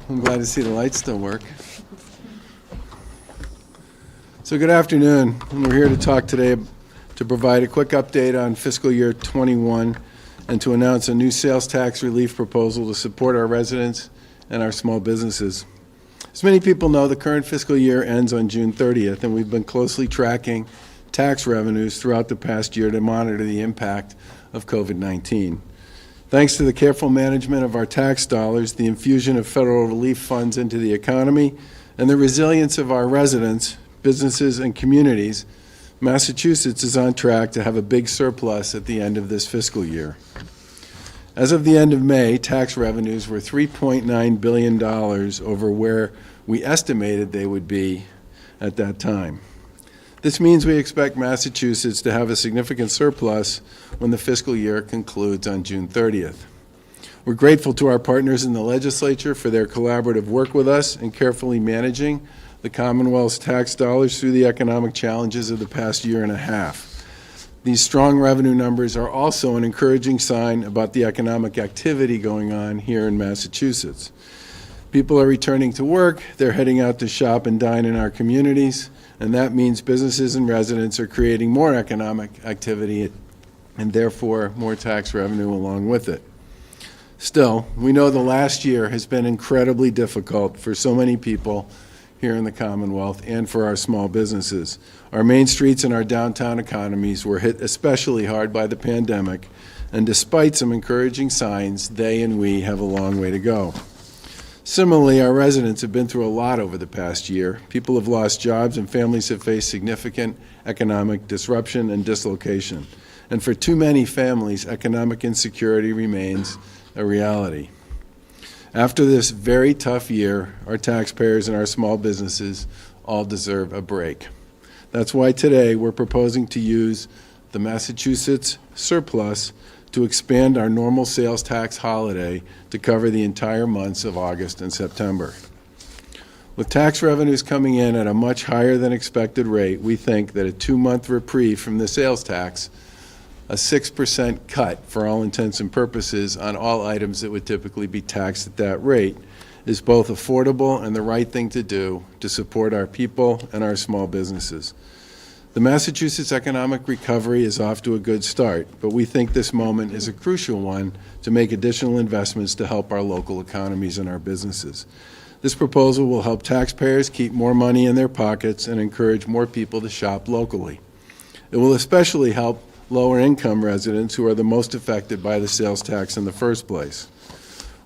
I'm glad to see the lights still work. So good afternoon, and we're here to talk today to provide a quick update on fiscal year 21 and to announce a new sales tax relief proposal to support our residents and our small businesses. As many people know, the current fiscal year ends on June 30th, and we've been closely tracking tax revenues throughout the past year to monitor the impact of COVID-19. Thanks to the careful management of our tax dollars, the infusion of federal relief funds into the economy, and the resilience of our residents, businesses, and communities, Massachusetts is on track to have a big surplus at the end of this fiscal year. As of the end of May, tax revenues were $3.9 billion over where we estimated they would be at that time. This means we expect Massachusetts to have a significant surplus when the fiscal year concludes on June 30th. We're grateful to our partners in the legislature for their collaborative work with us in carefully managing the Commonwealth's tax dollars through the economic challenges of the past year and a half. These strong revenue numbers are also an encouraging sign about the economic activity going on here in Massachusetts. People are returning to work, they're heading out to shop and dine in our communities, and that means businesses and residents are creating more economic activity and therefore more tax revenue along with it. Still, we know the last year has been incredibly difficult for so many people here in the Commonwealth and for our small businesses. Our main streets and our downtown economies were hit especially hard by the pandemic, and despite some encouraging signs, they and we have a long way to go. Similarly, our residents have been through a lot over the past year. People have lost jobs and families have faced significant economic disruption and dislocation. And for too many families, economic insecurity remains a reality. After this very tough year, our taxpayers and our small businesses all deserve a break. That's why today we're proposing to use the Massachusetts surplus to expand our normal sales tax holiday to cover the entire months of August and September. With tax revenues coming in at a much higher than expected rate, we think that a 2-month reprieve from the sales tax, a 6% cut for all intents and purposes on all items that would typically be taxed at that rate, is both affordable and the right thing to do to support our people and our small businesses. The Massachusetts economic recovery is off to a good start, but we think this moment is a crucial one to make additional investments to help our local economies and our businesses. This proposal will help taxpayers keep more money in their pockets and encourage more people to shop locally. It will especially help lower-income residents who are the most affected by the sales tax in the first place.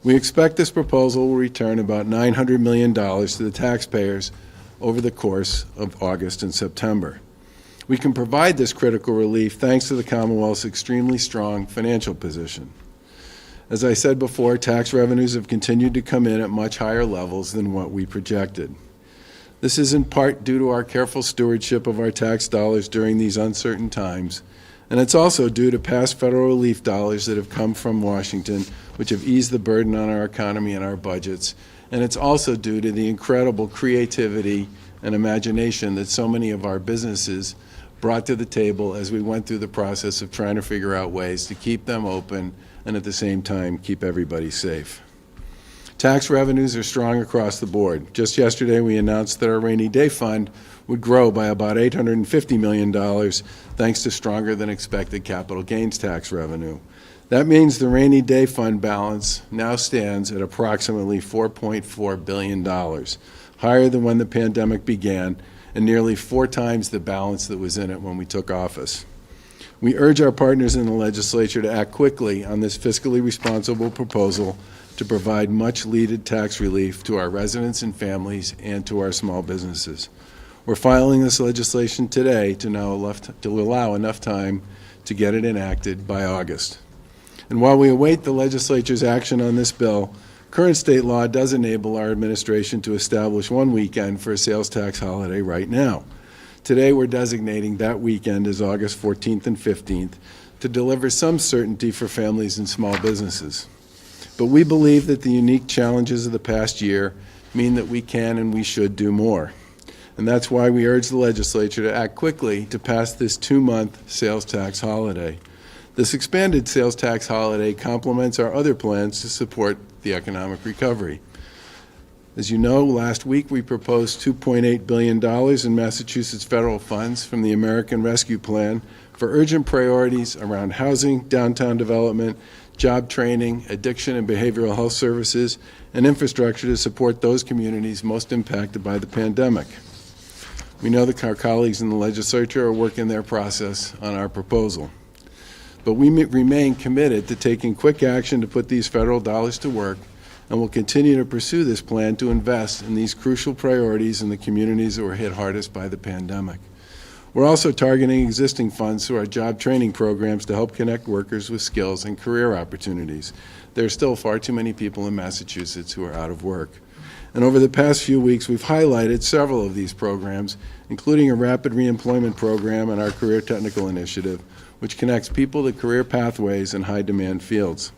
We expect this proposal will return about $900 million to the taxpayers over the course of August and September. We can provide this critical relief thanks to the Commonwealth's extremely strong financial position. As I said before, tax revenues have continued to come in at much higher levels than what we projected. This is in part due to our careful stewardship of our tax dollars during these uncertain times, and it's also due to past federal relief dollars that have come from Washington, which have eased the burden on our economy and our budgets, and it's also due to the incredible creativity and imagination that so many of our businesses brought to the table as we went through the process of trying to figure out ways to keep them open and at the same time keep everybody safe. Tax revenues are strong across the board. Just yesterday we announced that our rainy day fund would grow by about $850 million thanks to stronger than expected capital gains tax revenue. That means the rainy day fund balance now stands at approximately $4.4 billion, higher than when the pandemic began and nearly 4 times the balance that was in it when we took office. We urge our partners in the legislature to act quickly on this fiscally responsible proposal to provide much-needed tax relief to our residents and families and to our small businesses. We're filing this legislation today to allow enough time to get it enacted by August. And while we await the legislature's action on this bill, current state law does enable our administration to establish one weekend for a sales tax holiday right now. Today we're designating that weekend as August 14th and 15th to deliver some certainty for families and small businesses. But we believe that the unique challenges of the past year mean that we can and we should do more. And that's why we urge the legislature to act quickly to pass this 2-month sales tax holiday. This expanded sales tax holiday complements our other plans to support the economic recovery. As you know, last week we proposed $2.8 billion in Massachusetts federal funds from the American Rescue Plan for urgent priorities around housing, downtown development, job training, addiction and behavioral health services, and infrastructure to support those communities most impacted by the pandemic. We know that our colleagues in the legislature are working their process on our proposal. But we remain committed to taking quick action to put these federal dollars to work, and will continue to pursue this plan to invest in these crucial priorities in the communities that were hit hardest by the pandemic. We're also targeting existing funds through our job training programs to help connect workers with skills and career opportunities. There are still far too many people in Massachusetts who are out of work. And over the past few weeks, we've highlighted several of these programs, including a rapid reemployment program and our Career Technical Initiative, which connects people to career pathways in high-demand fields.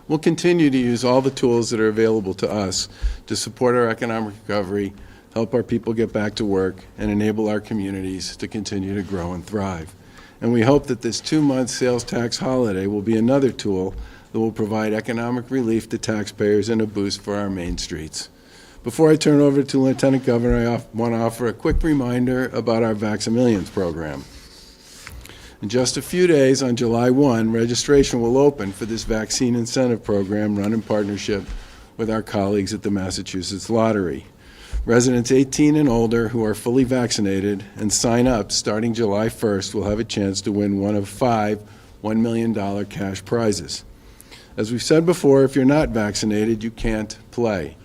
We'll continue to use all the tools that are available to us to support our economic recovery, help our people get back to work, and enable our communities to continue to grow and thrive. And we hope that this 2-month sales tax holiday will be another tool that will provide economic relief to taxpayers and a boost for our main streets. Before I turn it over to Lieutenant Governor, I want to offer a quick reminder about our Vaccinations program. In just a few days, on July 1, registration will open for this vaccine incentive program run in partnership with our colleagues at the Massachusetts Lottery. Residents 18 and older who are fully vaccinated and sign up starting July 1st will have a chance to win one of 5 $1 million cash prizes. As we've said before, if you're not vaccinated, you can't play.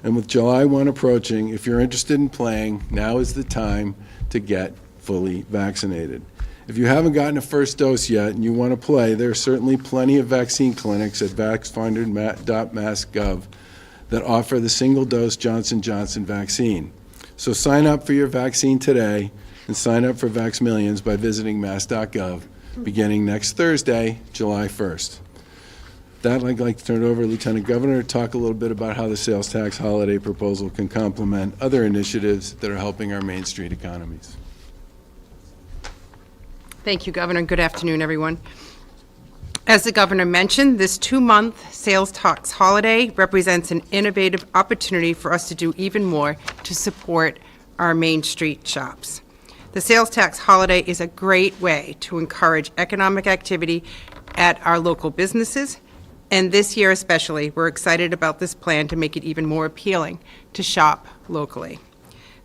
And with July 1 approaching, if you're interested in playing, now is the time to get fully vaccinated. If you haven't gotten a first dose yet and you want to play, there are certainly plenty of vaccine clinics at vaccfinder.mass.gov that offer the single-dose Johnson & Johnson vaccine. So sign up for your vaccine today and sign up for VaxMillions by visiting mass.gov beginning next Thursday, July 1st. With that, I'd like to turn it over to Lieutenant Governor to talk a little bit about how the sales tax holiday proposal can complement other initiatives that are helping our Main Street economies. Thank you, Governor. Good afternoon, everyone. As the Governor mentioned, this 2-month sales tax holiday represents an innovative opportunity for us to do even more to support our Main Street shops. The sales tax holiday is a great way to encourage economic activity at our local businesses, and this year especially, we're excited about this plan to make it even more appealing to shop locally.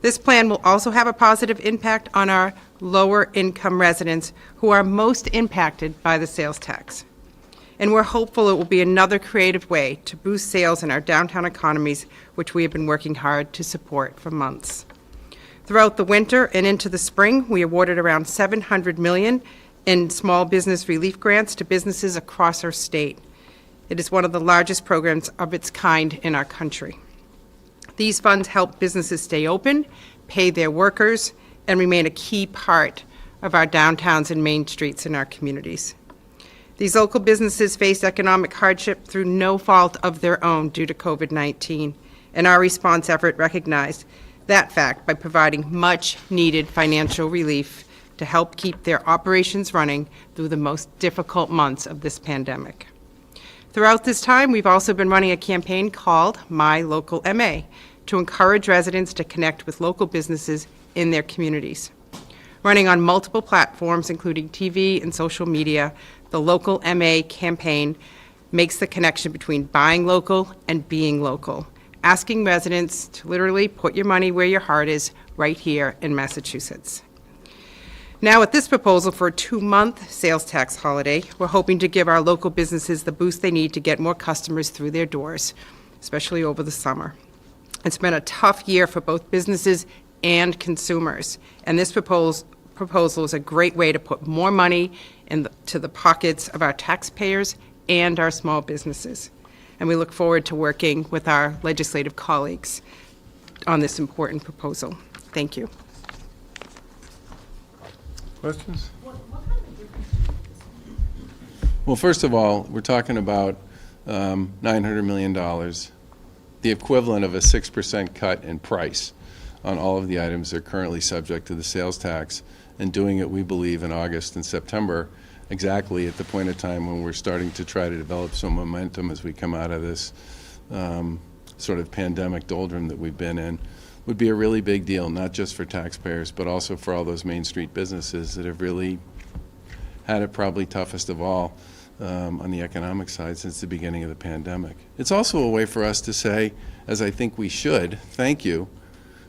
This plan will also have a positive impact on our lower-income residents who are most impacted by the sales tax. And we're hopeful it will be another creative way to boost sales in our downtown economies, which we have been working hard to support for months. Throughout the winter and into the spring, we awarded around $700 million in small business relief grants to businesses across our state. It is one of the largest programs of its kind in our country. These funds help businesses stay open, pay their workers, and remain a key part of our downtowns and main streets in our communities. These local businesses face economic hardship through no fault of their own due to COVID-19, and our response effort recognized that fact by providing much-needed financial relief to help keep their operations running through the most difficult months of this pandemic. Throughout this time, we've also been running a campaign called My Local MA to encourage residents to connect with local businesses in their communities. Running on multiple platforms, including TV and social media, the Local MA campaign makes the connection between buying local and being local, asking residents to literally put your money where your heart is right here in Massachusetts. Now, with this proposal for a 2-month sales tax holiday, we're hoping to give our local businesses the boost they need to get more customers through their doors, especially over the summer. It's been a tough year for both businesses and consumers, and this proposal is a great way to put more money into the pockets of our taxpayers and our small businesses. And we look forward to working with our legislative colleagues on this important proposal. Thank you. Questions? Well, first of all, we're talking about $900 million, the equivalent of a 6% cut in price on all of the items that are currently subject to the sales tax, and doing it, we believe, in August and September, exactly at the point of time when we're starting to try to develop some momentum as we come out of this sort of pandemic doldrum that we've been in would be a really big deal, not just for taxpayers, but also for all those Main Street businesses that have really had it probably toughest of all on the economic side since the beginning of the pandemic. It's also a way for us to say, as I think we should, thank you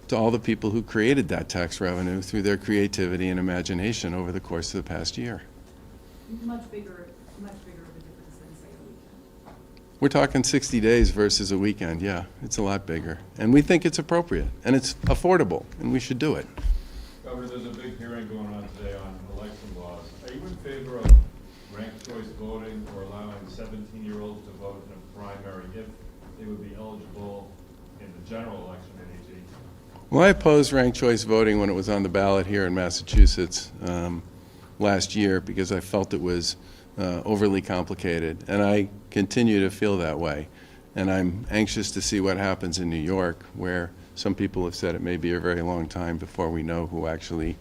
to all the people who created that tax revenue through their creativity and imagination over the course of the past year. Much bigger of a difference than, say, a weekend. We're talking 60 days versus a weekend, yeah. It's a lot bigger. And we think it's appropriate, and it's affordable, and we should do it. Governor, there's a big hearing going on today on election laws. Are you in favor of ranked choice voting or allowing 17-year-olds to vote in a primary if they would be eligible in the general election in age 18? Well, I opposed ranked choice voting when it was on the ballot here in Massachusetts last year because I felt it was overly complicated, and I continue to feel that way. And I'm anxious to see what happens in New York, where some people have said it may be a very long time before we know who actually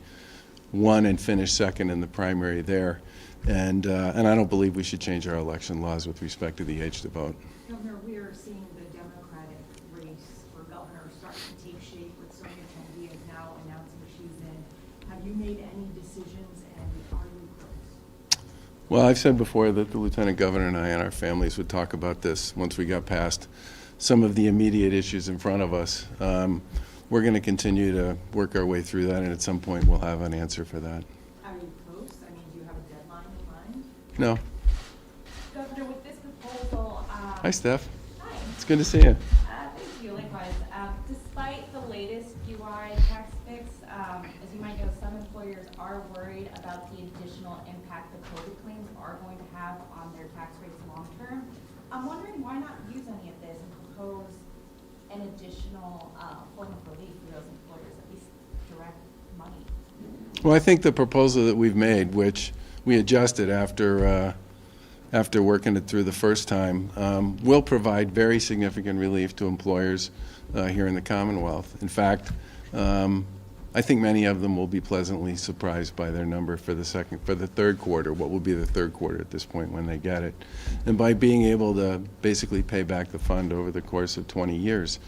won and finished second in the primary there. And I don't believe we should change our election laws with respect to the age to vote. Governor, we are seeing the Democratic race for governor start to take shape with Sonia Kennedy now announcing she's in. Have you made any decisions, and are you close? Well, I've said before that the Lieutenant Governor and I and our families would talk about this once we got past some of the immediate issues in front of us. We're going to continue to work our way through that, and at some point we'll have an answer for that. Are you close? I mean, do you have a deadline in mind? No. Governor, with this proposal, Hi, Steph. hi. It's good to see you. Thank you, likewise. Despite the latest UI tax fix, as you might know, some employers are worried about the additional impact the COVID claims are going to have on their tax rates long term. I'm wondering why not use any of this and propose an additional form of relief for those employers, at least direct money? Well, I think the proposal that we've made, which we adjusted after working it through the first time, will provide very significant relief to employers here in the Commonwealth. In fact, I think many of them will be pleasantly surprised by their number for the third quarter, what will be the third quarter at this point when they get it. And by being able to basically pay back the fund over the course of 20 years,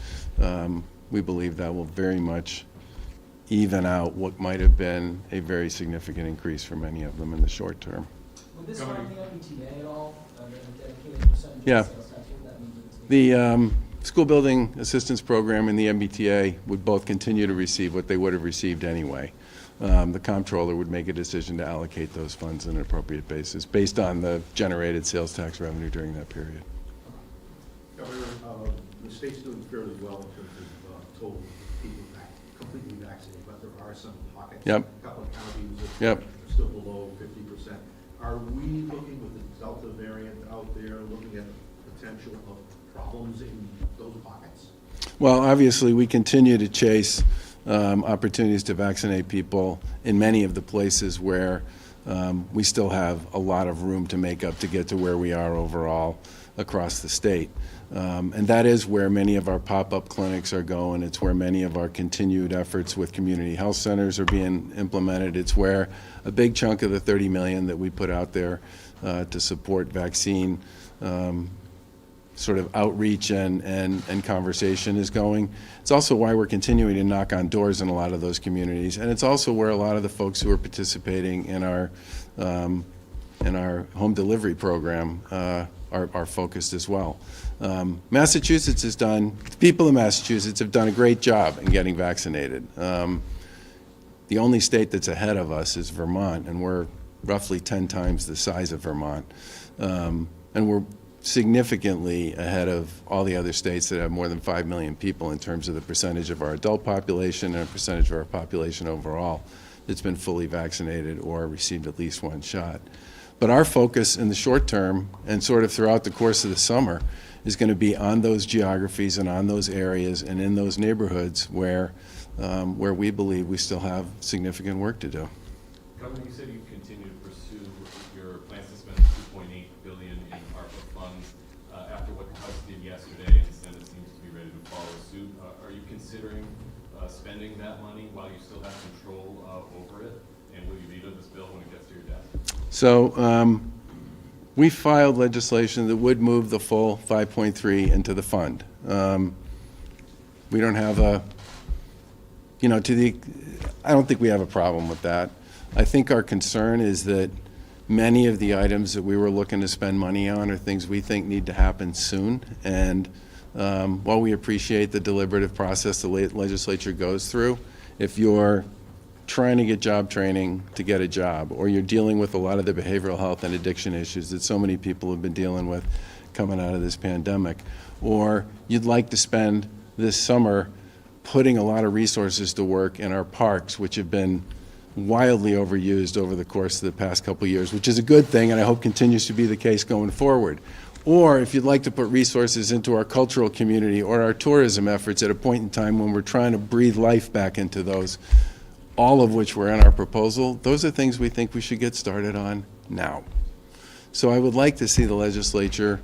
we believe that will very much even out what might have been a very significant increase for many of them in the short term. Would this harm the MBTA at all? The dedicated percentage Yeah. of sales tax, would that mean that it's The School Building Assistance Program and the MBTA would both continue to receive what they would have received anyway. The comptroller would make a decision to allocate those funds on an appropriate basis based on the generated sales tax revenue during that period. Governor, the state's doing fairly well in terms of total people completely vaccinated, but there are some pockets. Yep. A couple of counties that Yep. are still below 50%. Are we looking with the Delta variant out there, looking at potential of problems in those pockets? Well, obviously, we continue to chase opportunities to vaccinate people in many of the places where we still have a lot of room to make up to get to where we are overall across the state. And that is where many of our pop-up clinics are going. It's where many of our continued efforts with community health centers are being implemented. It's where a big chunk of the $30 million that we put out there to support vaccine sort of outreach and conversation is going. It's also why we're continuing to knock on doors in a lot of those communities. And it's also where a lot of the folks who are participating in our home delivery program are focused as well. Massachusetts has done, the people of Massachusetts have done a great job in getting vaccinated. The only state that's ahead of us is Vermont, and we're roughly 10 times the size of Vermont. And we're significantly ahead of all the other states that have more than 5 million people in terms of the percentage of our adult population and a percentage of our population overall that's been fully vaccinated or received at least one shot. But our focus in the short term and sort of throughout the course of the summer is going to be on those geographies and on those areas and in those neighborhoods where we believe we still have significant work to do. Governor, you said you continue to pursue your plans to spend $2.8 billion in ARPA funds after what the House did yesterday, and the Senate seems to be ready to follow suit. Are you considering spending that money while you still have control over it? And will you veto this bill when it gets to your desk? So we filed legislation that would move the full 5.3 into the fund. We don't have a, you know, I don't think we have a problem with that. I think our concern is that many of the items that we were looking to spend money on are things we think need to happen soon. And while we appreciate the deliberative process the legislature goes through, if you're trying to get job training to get a job, or you're dealing with a lot of the behavioral health and addiction issues that so many people have been dealing with coming out of this pandemic, or you'd like to spend this summer putting a lot of resources to work in our parks, which have been wildly overused over the course of the past couple of years, which is a good thing, and I hope continues to be the case going forward. Or if you'd like to put resources into our cultural community or our tourism efforts at a point in time when we're trying to breathe life back into those, all of which were in our proposal, those are things we think we should get started on now. So I would like to see the legislature,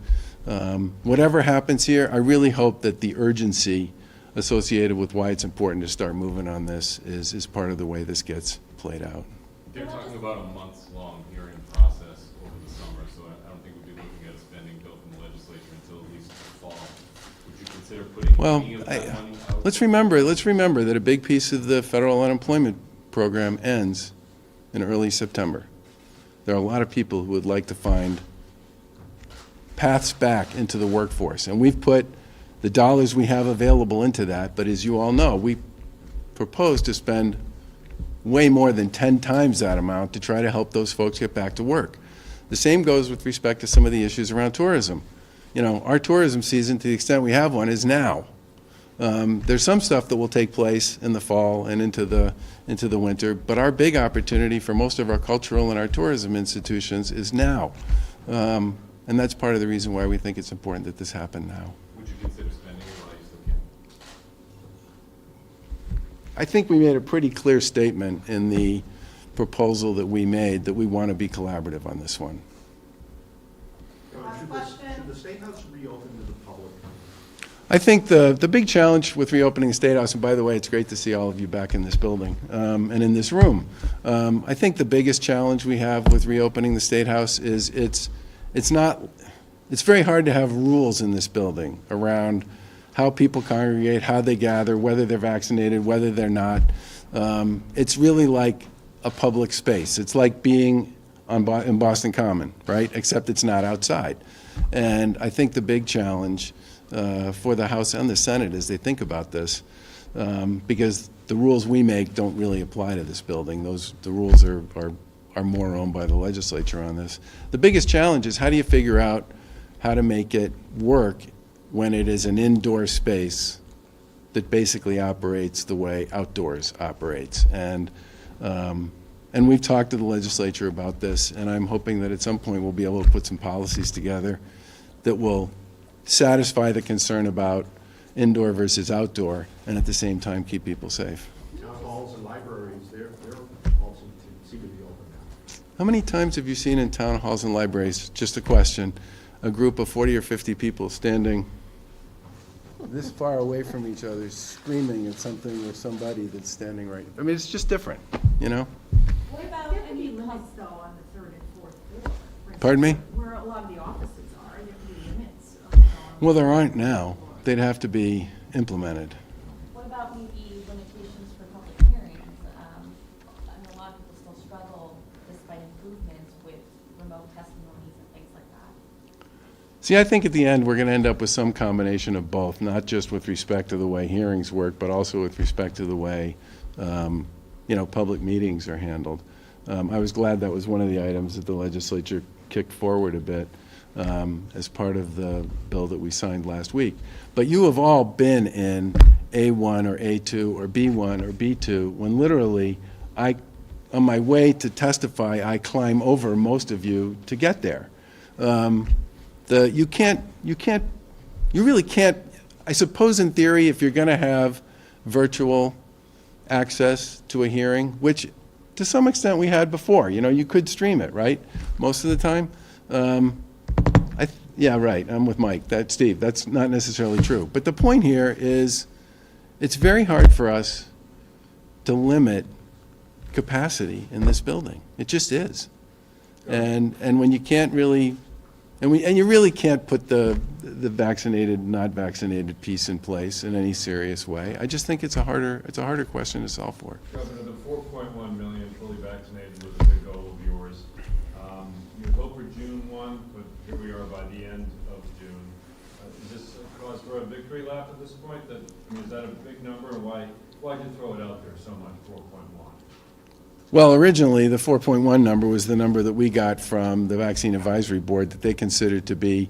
whatever happens here, I really hope that the urgency associated with why it's important to start moving on this is part of the way this gets played out. They're talking about a months-long hearing process over the summer, so I don't think we'd be looking at a spending bill from the legislature until at least the fall. Would you consider putting Well, any of that money out? let's remember that a big piece of the federal unemployment program ends in early September. There are a lot of people who would like to find paths back into the workforce, and we've put the dollars we have available into that, but as you all know, we propose to spend way more than 10 times that amount to try to help those folks get back to work. The same goes with respect to some of the issues around tourism. You know, our tourism season, to the extent we have one, is now. There's some stuff that will take place in the fall and into the winter, but our big opportunity for most of our cultural and our tourism institutions is now. And that's part of the reason why we think it's important that this happen now. Would you consider spending it while you still can? I think we made a pretty clear statement in the proposal that we made that we want to be collaborative on this one. Should the State House reopen to the public? I think the big challenge with reopening the State House, and by the way, it's great to see all of you back in this building and in this room. I think the biggest challenge we have with reopening the State House is it's very hard to have rules in this building around how people congregate, how they gather, whether they're vaccinated, whether they're not. It's really like a public space. It's like being in Boston Common, right? Except it's not outside. And I think the big challenge for the House and the Senate as they think about this, because the rules we make don't really apply to this building. The rules are more owned by the legislature on this. The biggest challenge is how do you figure out how to make it work when it is an indoor space that basically operates the way outdoors operates. And we've talked to the legislature about this, and I'm hoping that at some point we'll be able to put some policies together that will satisfy the concern about indoor versus outdoor, and at the same time keep people safe. Town halls and libraries, they're also seem to be open now. How many times have you seen in town halls and libraries, just a question, a group of 40 or 50 people standing this far away from each other, screaming at something or somebody that's standing right? I mean, it's just different, you know? What about There can be any limits though on the third and fourth floor. For Pardon me? instance, where a lot of the offices are, there can be limits. On Well, there aren't now. They'd have to be implemented. What about maybe limitations for public hearings? I know a lot of people still struggle despite improvements with remote testimonies and things like that. See, I think at the end, we're going to end up with some combination of both, not just with respect to the way hearings work, but also with respect to the way, public meetings are handled. I was glad that was one of the items that the legislature kicked forward a bit as part of the bill that we signed last week. But you have all been in A1 or A2 or B1 or B2 when literally on my way to testify, I climb over most of you to get there. You really can't, I suppose in theory, if you're going to have virtual access to a hearing, which to some extent we had before, you could stream it, right? Most of the time. Yeah, right, I'm with Mike, Steve, that's not necessarily true. But the point here is it's very hard for us to limit capacity in this building. It just is. And when you can't really, and you really can't put the the vaccinated, not vaccinated piece in place in any serious way. I just think it's a harder question to solve for. Governor, the 4.1 million fully vaccinated was a big goal of yours. You hope for June 1, but here we are by the end of June. Is this a cause for a victory lap at this point? Is that a big number, or why'd you throw it out there so much, 4.1? Well, originally, the 4.1 number was the number that we got from the Vaccine Advisory Board that they considered to be,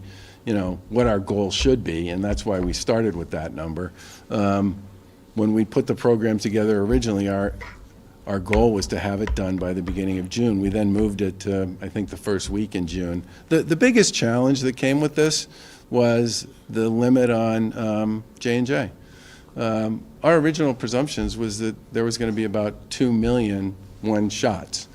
what our goal should be, and that's why we started with that number. When we put the program together originally, our goal was to have it done by the beginning of June. We then moved it to, I think, the first week in June. The biggest challenge that came with this was the limit on J&J. Our original presumptions was that there was going to be about 2 million shots,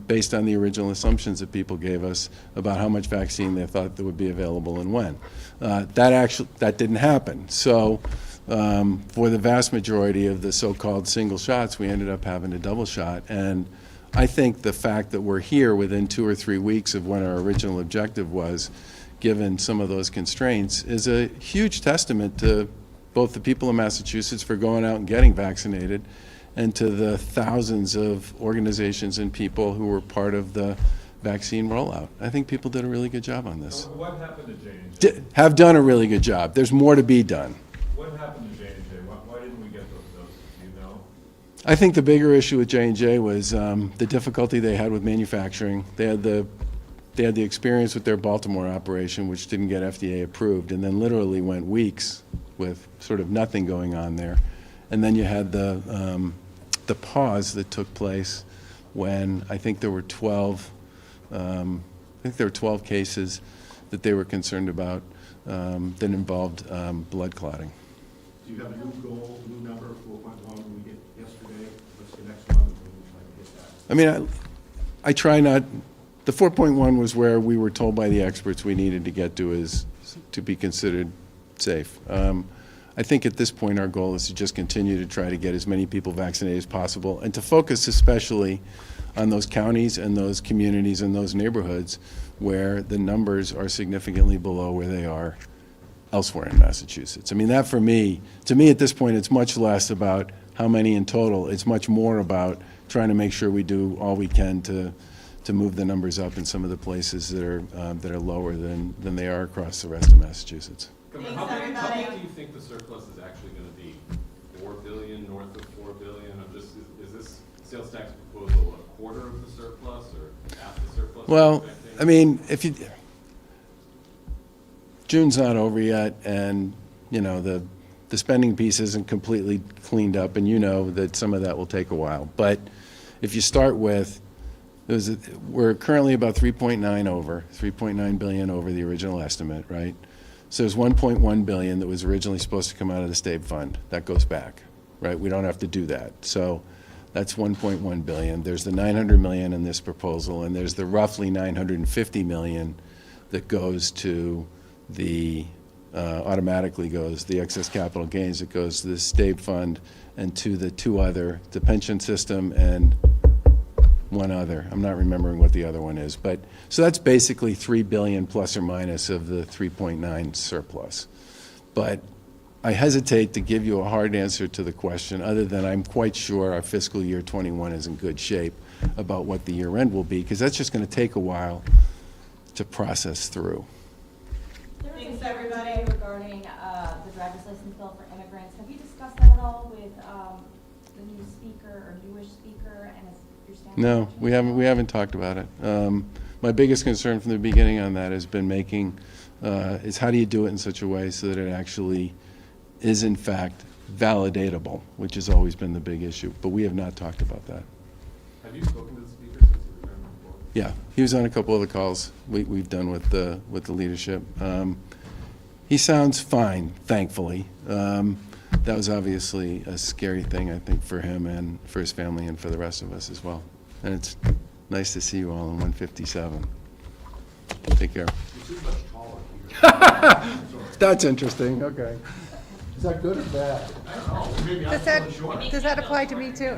based on the original assumptions that people gave us about how much vaccine they thought that would be available and when. That didn't happen. So for the vast majority of the so-called single shots, we ended up having a double shot. And I think the fact that we're here within 2 or 3 weeks of when our original objective was, given some of those constraints, is a huge testament to both the people in Massachusetts for going out and getting vaccinated, and to the thousands of organizations and people who were part of the vaccine rollout. I think people did a really good job on this. So what happened to J&J? Have done a really good job. There's more to be done. What happened to J&J? Why didn't we get those doses? Do you know? I think the bigger issue with J&J was the difficulty they had with manufacturing. They had the experience with their Baltimore operation, which didn't get FDA approved, and then literally went weeks with sort of nothing going on there. And then you had the pause that took place when I think there were 12 cases that they were concerned about that involved blood clotting. Do you have a new goal, new number, 4.1, we get yesterday? What's the next one? We'll try to hit that. I mean, I try not, the 4.1 was where we were told by the experts we needed to get to be considered safe. I think at this point our goal is to just continue to try to get as many people vaccinated as possible, and to focus especially on those counties and those communities and those neighborhoods where the numbers are significantly below where they are elsewhere in Massachusetts. I mean, that to me at this point, it's much less about how many in total. It's much more about trying to make sure we do all we can to move the numbers up in some of the places that are lower than they are across the rest of Massachusetts. How big do you think the surplus is actually going to be? 4 billion, north of 4 billion? Is this sales tax proposal a quarter of the surplus or half the surplus? Well, I mean, June's not over yet, and the spending piece isn't completely cleaned up, and that some of that will take a while. But if you start with, we're currently about 3.9 billion over the original estimate, right? So there's 1.1 billion that was originally supposed to come out of the state fund. That goes back, right? We don't have to do that. So that's 1.1 billion. There's the 900 million in this proposal, and there's the roughly 950 million that goes to automatically goes, the excess capital gains that goes to the state fund and to the two other, the pension system and one other. I'm not remembering what the other one is. But so that's basically 3 billion plus or minus of the 3.9 surplus. But I hesitate to give you a hard answer to the question, other than I'm quite sure our fiscal year 21 is in good shape about what the year end will be, because that's just going to take a while to process through. Thanks, everybody. Regarding the driver's license bill for immigrants, have you discussed that at all with the new speaker or newish speaker, and is your staff? No, we haven't talked about it. My biggest concern from the beginning on that has been is how do you do it in such a way so that it actually is in fact validatable, which has always been the big issue. But we have not talked about that. Have you spoken to the speaker since he returned before? Yeah, he was on a couple of the calls we've done with the leadership. He sounds fine, thankfully. That was obviously a scary thing, I think, for him and for his family and for the rest of us as well. And it's nice to see you all in 157. Take care. You seem much taller here. That's interesting. Okay. Is that good or bad? I don't know, maybe I'm Does that short. does that apply to me too?